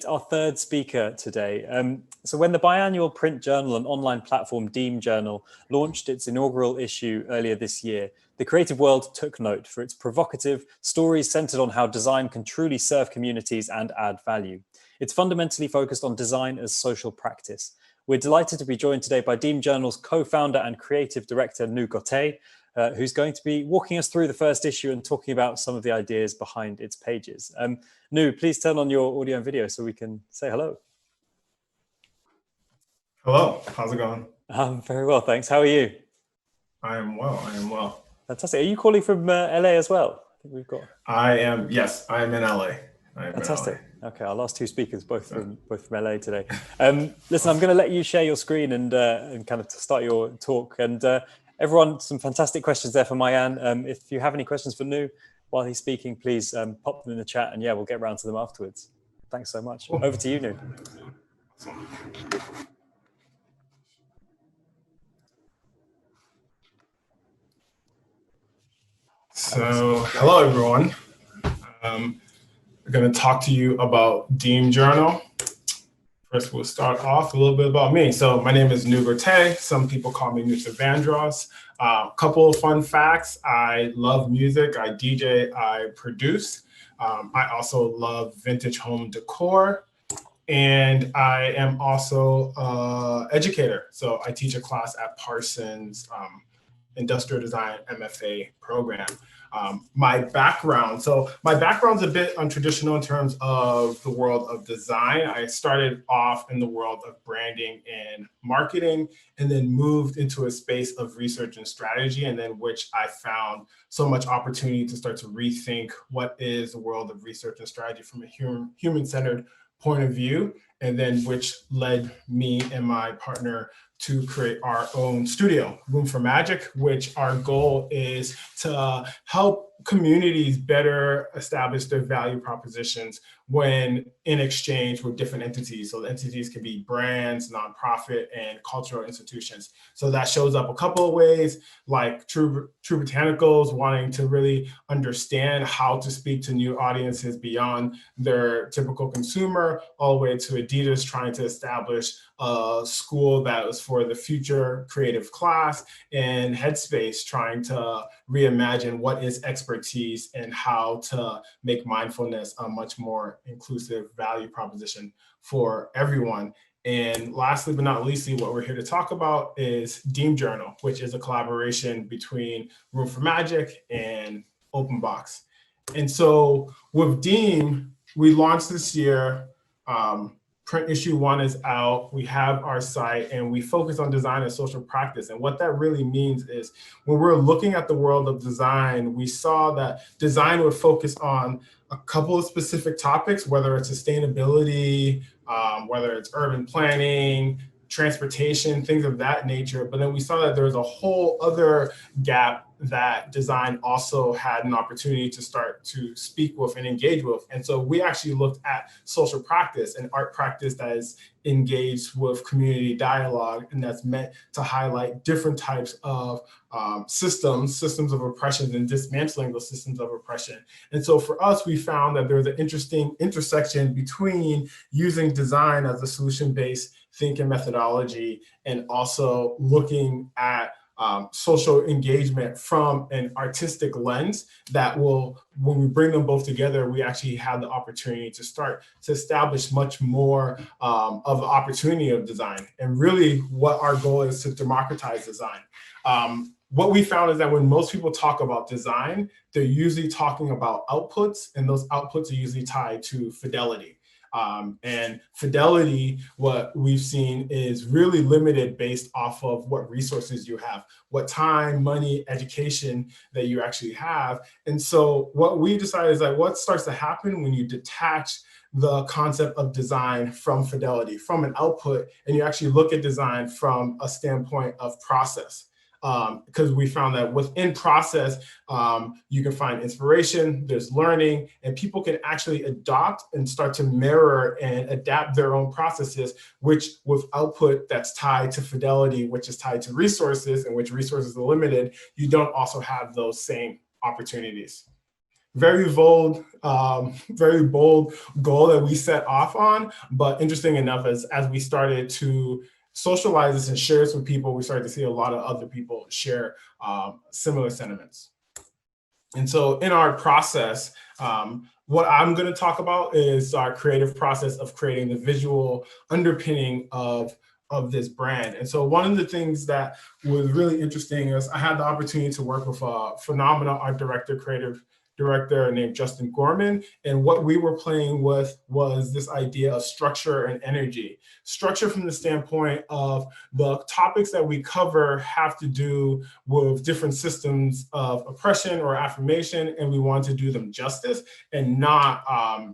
Our third speaker today. So when the biannual print journal and online platform Deem Journal launched its inaugural issue earlier this year, the creative world took note for its provocative stories centered on how design can truly serve communities and add value. It's fundamentally focused on design as social practice. We're delighted to be joined today by Deem Journal's co-founder and creative director, Nu Goteh, who's going to be walking us through the first issue and talking about some of the ideas behind its pages. Nu, please turn on your audio and video so we can say hello. Hello, how's it going? Very well, thanks. How are you? I am well. Fantastic. Are you calling from LA as well? I think we've got. Yes, I am in LA. Fantastic. Okay, our last two speakers, both from LA today. Listen, I'm going to let you share your screen and kind of start your talk. And everyone, some fantastic questions there for Mayan. If you have any questions for Nu while he's speaking, please pop them in the chat, and yeah, we'll get around to them afterwards. Thanks so much. Over to you, Nu. So, hello everyone. I'm going to talk to you about Deem Journal. First, we'll start off a little bit about me. So my name is Nu Goteh. Some people call me Nutsa Vandross. A couple of fun facts. I love music. I DJ, I produce. I also love vintage home decor. And I am also an educator. So I teach a class at Parsons Industrial Design MFA program. My background's a bit untraditional in terms of the world of design. I started off in the world of branding and marketing, and then moved into a space of research and strategy, and then which I found so much opportunity to start to rethink what is the world of research and strategy from a human-centered point of view, and then which led me and my partner to create our own studio, Room for Magic, which our goal is to help communities better establish their value propositions when in exchange with different entities. So the entities can be brands, nonprofit, and cultural institutions. So that shows up a couple of ways, like True Botanicals wanting to really understand how to speak to new audiences beyond their typical consumer, all the way to Adidas trying to establish a school that was for the future creative class, and Headspace trying to reimagine what is expertise and how to make mindfulness a much more inclusive value proposition for everyone. And lastly, but not leastly, what we're here to talk about is Deem Journal, which is a collaboration between Room for Magic and OpenBox. And so with Deem, we launched this year. Print issue 1 is out. We have our site, and we focus on design and social practice. And what that really means is when we're looking at the world of design, we saw that design would focus on a couple of specific topics, whether it's sustainability, whether it's urban planning, transportation, things of that nature. But then we saw that there was a whole other gap that design also had an opportunity to start to speak with and engage with. And so we actually looked at social practice and art practice that is engaged with community dialogue, and that's meant to highlight different types of systems of oppression, and dismantling those systems of oppression. And so for us, we found that there's an interesting intersection between using design as a solution-based thinking methodology and also looking at social engagement from an artistic lens that will, when we bring them both together, we actually have the opportunity to start to establish much more of the opportunity of design. And really what our goal is to democratize design. What we found is that when most people talk about design, they're usually talking about outputs, and those outputs are usually tied to fidelity. And fidelity, what we've seen, is really limited based off of what resources you have, what time, money, education that you actually have. And so what we decided is that what starts to happen when you detach the concept of design from fidelity, from an output, and you actually look at design from a standpoint of process. Because we found that within process, you can find inspiration, there's learning, and people can actually adopt and start to mirror and adapt their own processes, which with output that's tied to fidelity, which is tied to resources, and which resources are limited, you don't also have those same opportunities. very bold goal that we set off on. But interesting enough, as we started to socialize this and share this with people, we started to see a lot of other people share similar sentiments. And so in our process, what I'm going to talk about is our creative process of creating the visual underpinning of this brand. And so one of the things that was really interesting is I had the opportunity to work with a phenomenal art director, creative director named Justin Gorman. And what we were playing with was this idea of structure and energy. Structure from the standpoint of the topics that we cover have to do with different systems of oppression or affirmation, and we want to do them justice and not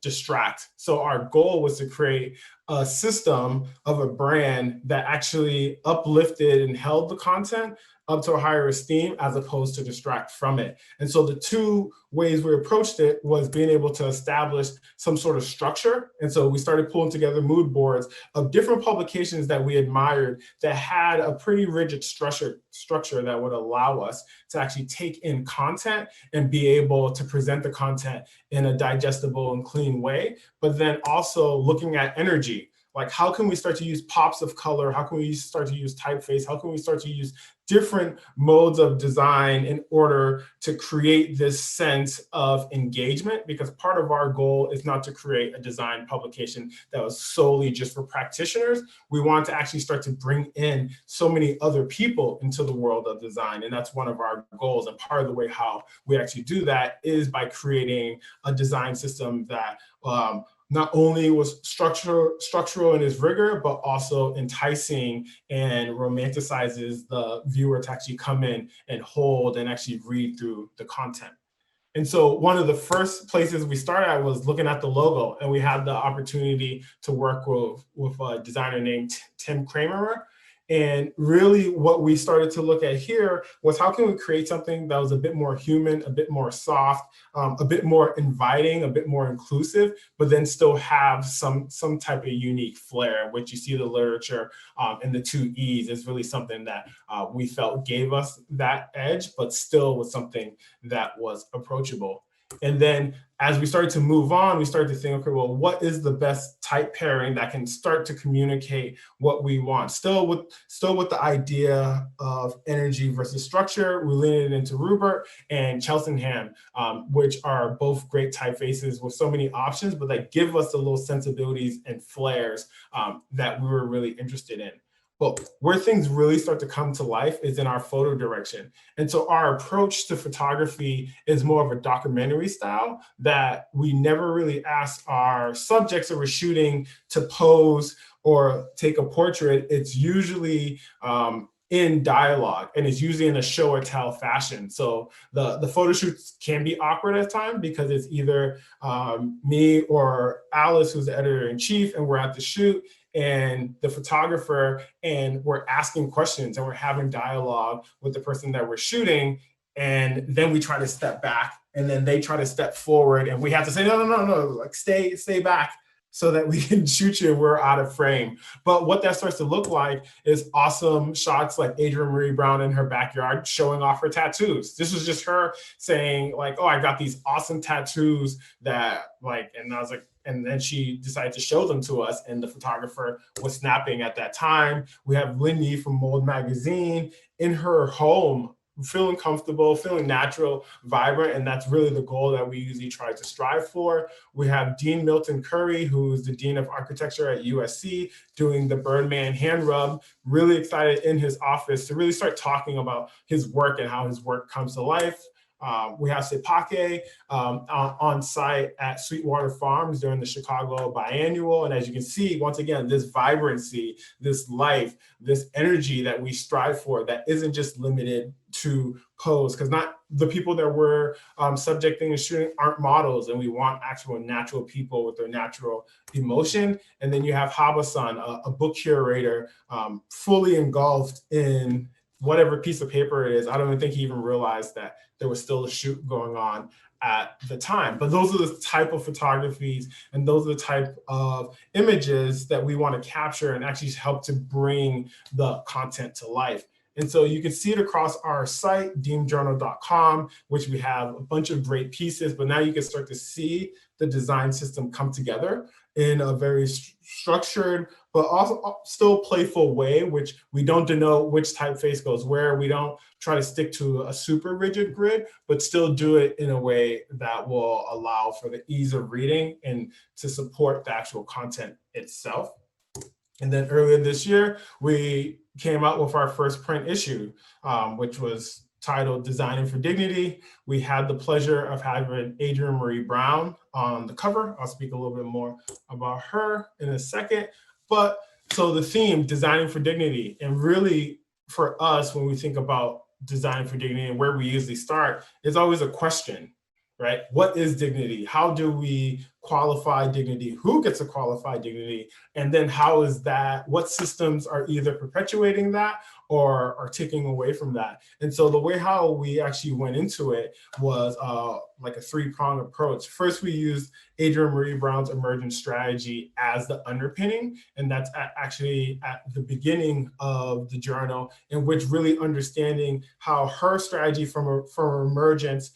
distract. So our goal was to create a system of a brand that actually uplifted and held the content up to a higher esteem as opposed to distract from it. And so the two ways we approached it was being able to establish some sort of structure. And so we started pulling together mood boards of different publications that we admired that had a pretty rigid structure that would allow us to actually take in content and be able to present the content in a digestible and clean way, but then also looking at energy. Like, how can we start to use pops of color? How can we start to use typeface? How can we start to use different modes of design in order to create this sense of engagement? Because part of our goal is not to create a design publication that was solely just for practitioners. We want to actually start to bring in so many other people into the world of design. And that's one of our goals. And part of the way how we actually do that is by creating a design system that not only was structural in its rigor, but also enticing and romanticizes the viewer to actually come in and hold and actually read through the content. And so one of the first places we started at was looking at the logo, and we had the opportunity to work with a designer named Tim Kramer. And really what we started to look at here was, how can we create something that was a bit more human, a bit more soft, a bit more inviting, a bit more inclusive, but then still have some type of unique flair, which you see the literature and the two E's is really something that we felt gave us that edge, but still was something that was approachable. And then as we started to move on, we started to think, okay, well, what is the best type pairing that can start to communicate what we want? Still with the idea of energy versus structure, we leaned into Rupert and Cheltenham, which are both great typefaces with so many options, but that give us the little sensibilities and flares that we were really interested in. But where things really start to come to life is in our photo direction. And so our approach to photography is more of a documentary style, that we never really ask our subjects that we're shooting to pose or take a portrait. It's usually in dialogue, and it's usually in a show or tell fashion. So the photo shoots can be awkward at times because it's either me or Alice, who's the editor-in-chief, and we're at the shoot, and the photographer, and we're asking questions and we're having dialogue with the person that we're shooting. And then we try to step back, and then they try to step forward, and we have to say, no, like stay back so that we can shoot you and we're out of frame. But what that starts to look like is awesome shots like Adrienne Marie Brown in her backyard showing off her tattoos. This was just her saying like, oh, I got these awesome tattoos that like, and I was like, and then she decided to show them to us, and the photographer was snapping at that time. We have Lindy from Mold Magazine in her home, feeling comfortable, feeling natural, vibrant, and that's really the goal that we usually try to strive for. We have Dean Milton Curry, who's the Dean of Architecture at USC, doing the Birdman hand rub, really excited in his office to really start talking about his work and how his work comes to life. We have Sepake on site at Sweetwater Farms during the Chicago Biannual. And as you can see, once again, this vibrancy, this life, this energy that we strive for that isn't just limited to pose, because not the people that we're subjecting and shooting aren't models, and we want actual natural people with their natural emotion. And then you have Haba-san, a book curator, fully engulfed in whatever piece of paper it is. I don't even think he even realized that there was still a shoot going on at the time. But those are the type of photographies, and those are the type of images that we want to capture and actually help to bring the content to life. And so you can see it across our site, deemjournal.com, which we have a bunch of great pieces, but now you can start to see the design system come together in a very structured, but also still playful way, which we don't denote which typeface goes where. We don't try to stick to a super rigid grid, but still do it in a way that will allow for the ease of reading and to support the actual content itself. And then earlier this year, we came out with our first print issue, which was titled Designing for Dignity. We had the pleasure of having Adrienne Marie Brown on the cover. I'll speak a little bit more about her in a second. But so the theme, Designing for Dignity, and really for us, when we think about designing for dignity and where we usually start, is always a question, right? What is dignity? How do we qualify dignity? Who gets to qualify dignity? And then how is that, what systems are either perpetuating that or are taking away from that? And so the way how we actually went into it was like a three-pronged approach. First, we used Adrienne Marie Brown's emergent strategy as the underpinning, and that's actually at the beginning of the journal, in which really understanding how her strategy from emergence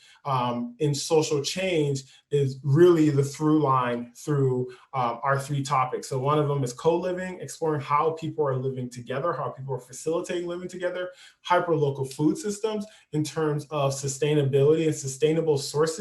in social change is really the through line through our three topics. So one of them is co-living, exploring how people are living together, how people are facilitating living together, hyper-local food systems in terms of sustainability and sustainable sources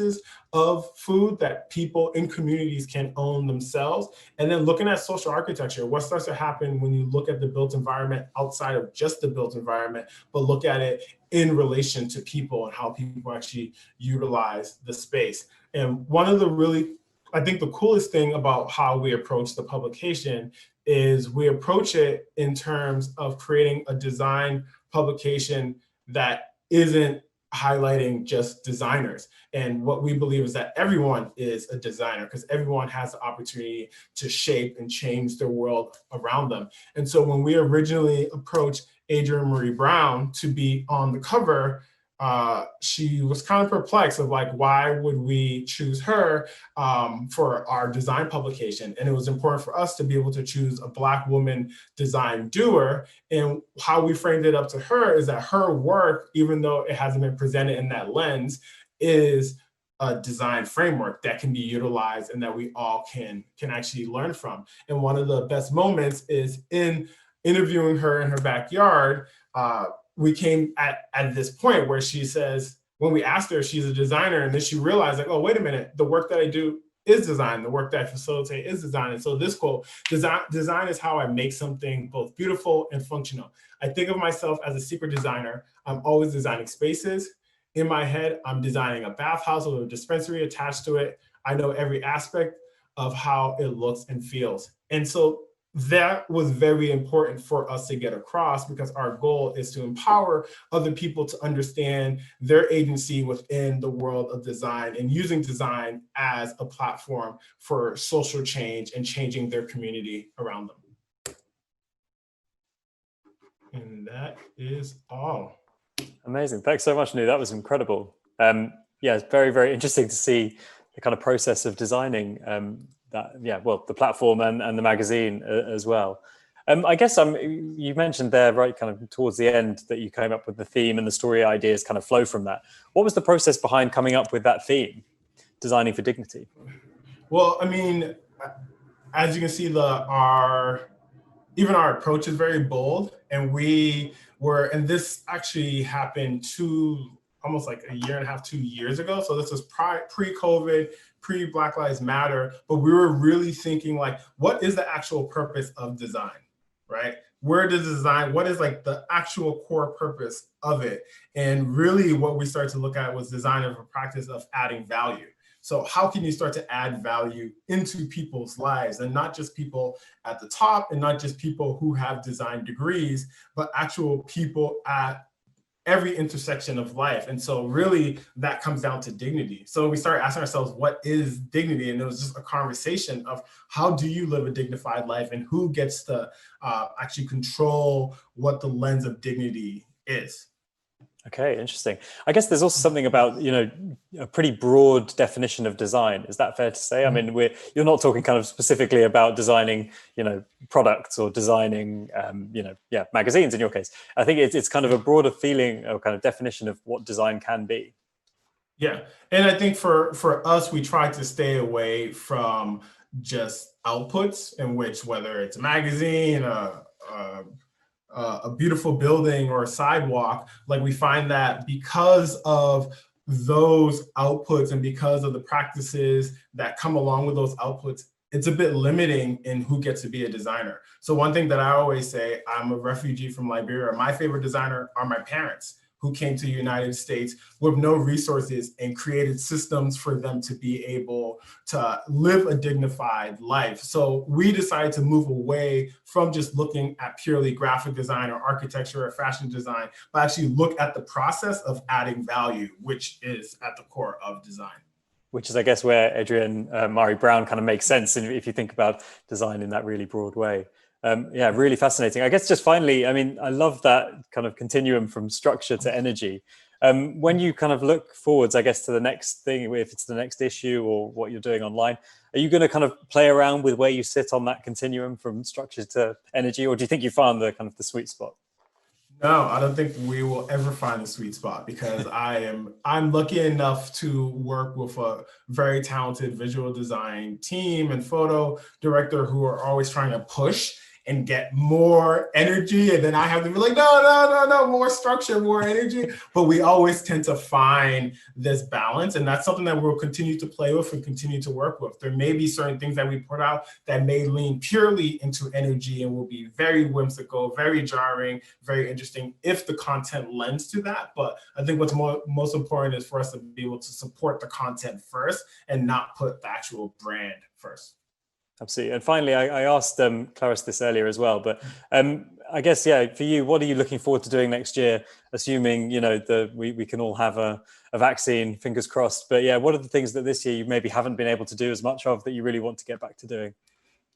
of food that people in communities can own themselves. And then looking at social architecture, what starts to happen when you look at the built environment outside of just the built environment, but look at it in relation to people and how people actually utilize the space. And one of the really, I think the coolest thing about how we approach the publication is we approach it in terms of creating a design publication that isn't highlighting just designers. And what we believe is that everyone is a designer because everyone has the opportunity to shape and change their world around them. And so when we originally approached Adrienne Marie Brown to be on the cover, she was kind of perplexed of like, why would we choose her for our design publication? And it was important for us to be able to choose a Black woman design doer. And how we framed it up to her is that her work, even though it hasn't been presented in that lens, is a design framework that can be utilized and that we all can actually learn from. And one of the best moments is in interviewing her in her backyard. We came at this point where she says, when we asked her if she's a designer, and then she realized like, oh, wait a minute, the work that I do is design, the work that I facilitate is design. And so this quote, design is how I make something both beautiful and functional. I think of myself as a secret designer. I'm always designing spaces. In my head, I'm designing a bathhouse with a dispensary attached to it. I know every aspect of how it looks and feels. And so that was very important for us to get across because our goal is to empower other people to understand their agency within the world of design and using design as a platform for social change and changing their community around them. And that is all. Amazing. Thanks so much, Nu. That was incredible. Yeah, it's very, very interesting to see the kind of process of designing the platform and the magazine as well. I guess you mentioned there, right, kind of towards the end that you came up with the theme and the story ideas kind of flow from that. What was the process behind coming up with that theme, designing for dignity? Well, I mean, as you can see, even our approach is very bold, and and this actually happened almost like a year and a half, 2 years ago. So this was pre-COVID, pre-Black Lives Matter, but we were really thinking like, what is the actual purpose of design, right? Where does design, what is like the actual core purpose of it? And really what we started to look at was design as a practice of adding value. So how can you start to add value into people's lives, and not just people at the top and not just people who have design degrees, but actual people at every intersection of life. And so really that comes down to dignity. So we started asking ourselves, what is dignity? And it was just a conversation of how do you live a dignified life and who gets to actually control what the lens of dignity is. Okay, interesting. I guess there's also something about, a pretty broad definition of design. Is that fair to say? I mean, you're not talking kind of specifically about designing, products or designing, magazines in your case. I think it's kind of a broader feeling or kind of definition of what design can be. Yeah, and I think for us, we try to stay away from just outputs in which, whether it's a magazine, a beautiful building or a sidewalk, like we find that because of those outputs and because of the practices that come along with those outputs, it's a bit limiting in who gets to be a designer. So one thing that I always say, I'm a refugee from Liberia. My favorite designer are my parents, who came to the United States with no resources and created systems for them to be able to live a dignified life. So we decided to move away from just looking at purely graphic design or architecture or fashion design, but actually look at the process of adding value, which is at the core of design. Which is, I guess, where Adrian Murray Brown kind of makes sense if you think about design in that really broad way. Yeah, really fascinating. I guess just finally, I mean, I love that kind of continuum from structure to energy. When you kind of look forwards, I guess, to the next thing, if it's the next issue or what you're doing online, are you going to kind of play around with where you sit on that continuum from structure to energy, or do you think you found the kind of the sweet spot? No, I don't think we will ever find a sweet spot because I'm lucky enough to work with a very talented visual design team and photo director who are always trying to push and get more energy. And then I have to be like, no, more structure, more energy. But we always tend to find this balance. And that's something that we'll continue to play with and continue to work with. There may be certain things that we put out that may lean purely into energy and will be very whimsical, very jarring, very interesting if the content lends to that. But I think what's most important is for us to be able to support the content first and not put the actual brand first. Absolutely. And finally, I asked Clarice this earlier as well, but I guess, yeah, for you, what are you looking forward to doing next year, assuming, we can all have a vaccine, fingers crossed. But yeah, what are the things that this year you maybe haven't been able to do as much of that you really want to get back to doing?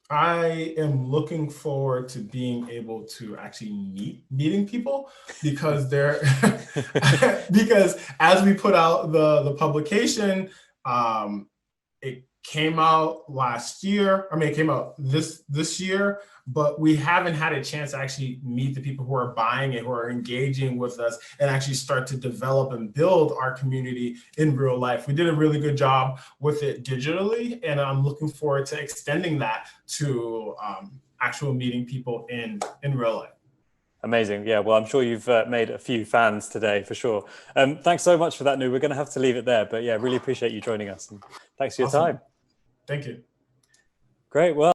I am looking forward to being able to actually meeting people because because as we put out the publication, it came out last year. I mean, it came out this year, but we haven't had a chance to actually meet the people who are buying it, who are engaging with us, and actually start to develop and build our community in real life. We did a really good job with it digitally, and I'm looking forward to extending that to actual meeting people in real life. Amazing. Yeah, well, I'm sure you've made a few fans today for sure. Thanks so much for that, Nu. We're going to have to leave it there, but yeah, really appreciate you joining us. And thanks for your time. Thank you. Great. Well.